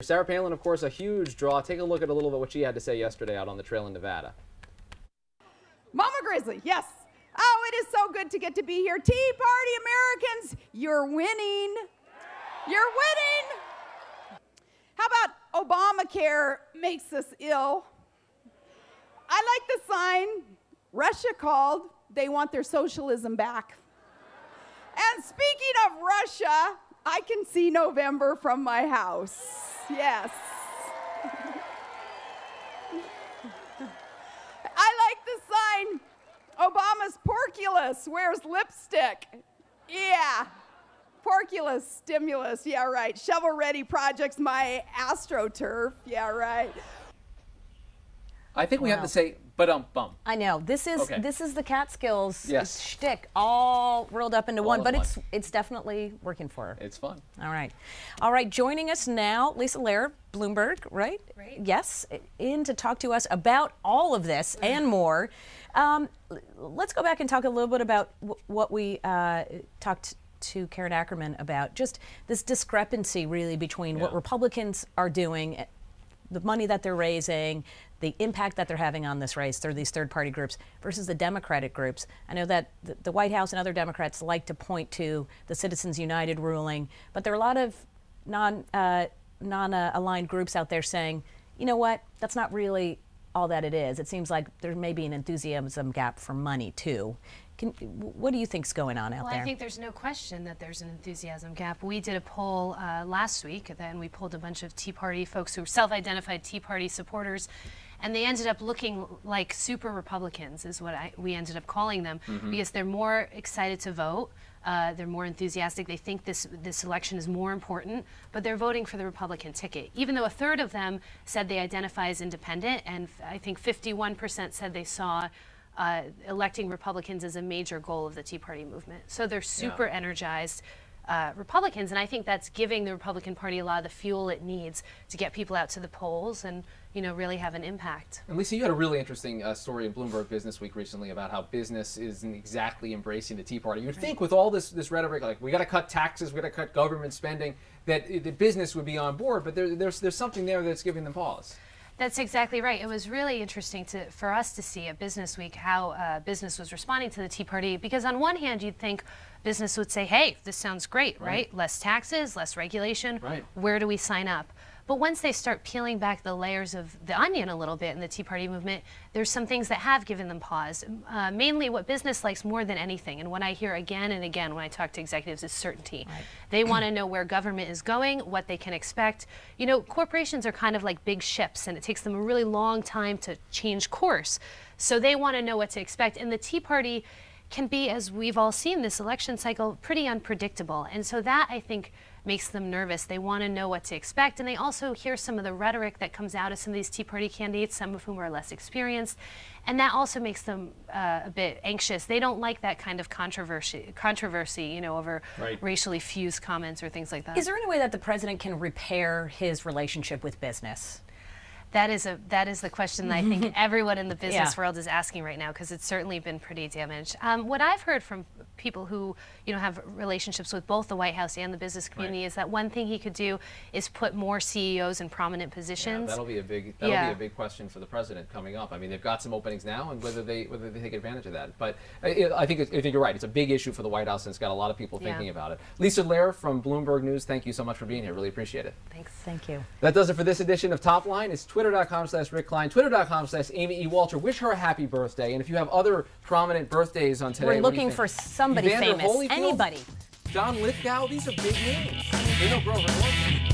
Sarah Palin, of course, a huge draw. Take a look at a little bit what she had to say yesterday out on the trail in Nevada. Mama Grizzly, yes. Oh, it is so good to get to be here. Tea Party Americans, you're winning. You're winning. How about Obamacare makes us ill? I like the sign, Russia called, they want their socialism back. And speaking of Russia, I can see November from my house. Yes. I like the sign, Obama's porculus wears lipstick. Yeah. Porculus stimulus, yeah, right. Shovel-ready projects, my AstroTurf, yeah, right. I think we have to say, bum. I know. This is Okay. this is the Catskills Yes. shtick, all rolled up into All one, in but one. it's definitely working for her. It's fun. All right. Joining us now, Lisa Lerer, Bloomberg, right? Right. Yes, in to talk to us about all of this and more. Let's go back and talk a little bit about what we talked to Karen Ackerman about, just this discrepancy really between what Republicans are doing, the money that they're raising, the impact that they're having on this race through these third-party groups versus the Democratic groups. I know that the White House and other Democrats like to point to the Citizens United ruling, but there are a lot of non-aligned groups out there saying, you know what, that's not really all that it is. It seems like there may be an enthusiasm gap for money, too. What do you think's going on out there? Well, I think there's no question that there's an enthusiasm gap. We did a poll last week, and we polled a bunch of Tea Party folks who were self-identified Tea Party supporters, and they ended up looking like super Republicans, is what we ended up calling them, because they're more excited to vote. They're more enthusiastic. They think this election is more important, but they're voting for the Republican ticket. Even though a third of them said they identify as independent, and I think 51% said they saw electing Republicans as a major goal of the Tea Party movement. So they're super energized Republicans, and I think that's giving the Republican Party a lot of the fuel it needs to get people out to the polls and, you know, really have an impact. And Lisa, you had a really interesting story in Bloomberg Business Week recently about how business isn't exactly embracing the Tea Party. You'd think with all this rhetoric, like we got to cut taxes, we got to cut government spending, that the business would be on board, but there's something there that's giving them pause. That's exactly right. It was really interesting for us to see at Business Week how business was responding to the Tea Party, because on one hand you'd think business would say, hey, this sounds great, right? Less taxes, less regulation, where do we sign up? But once they start peeling back the layers of the onion a little bit in the Tea Party movement, there's some things that have given them pause. Mainly what business likes more than anything, and what I hear again and again when I talk to executives, is certainty. They want to know where government is going, what they can expect. You know, corporations are kind of like big ships, and it takes them a really long time to change course. So they want to know what to expect. And the Tea Party can be, as we've all seen this election cycle, pretty unpredictable. And so that, I think, makes them nervous. They want to know what to expect, and they also hear some of the rhetoric that comes out of some of these Tea Party candidates, some of whom are less experienced, and that also makes them a bit anxious. They don't like that kind of controversy, you know, over racially fused comments or things like that. Is there any way that the president can repair his relationship with business? That is the question that I think everyone in the business world is asking right now, because it's certainly been pretty damaged. What I've heard from people who, you know, have relationships with both the White House and the business community is that one thing he could do is put more CEOs in prominent positions. Yeah, that'll be a big question for the president coming up. I mean, they've got some openings now, and whether they take advantage of that. But I think you're right. It's a big issue for the White House, and it's got a lot of people thinking about it. Lisa Lerer from Bloomberg News, thank you so much for being here. Really appreciate it. Thanks. Thank you. That does it for this edition of Top Line. It's Twitter.com/Rick Klein, Twitter.com/Amy E. Walter. Wish her a happy birthday. And if you have other prominent birthdays on today, we're looking for somebody famous. Anybody. John Lithgow, these are big names. They don't grow over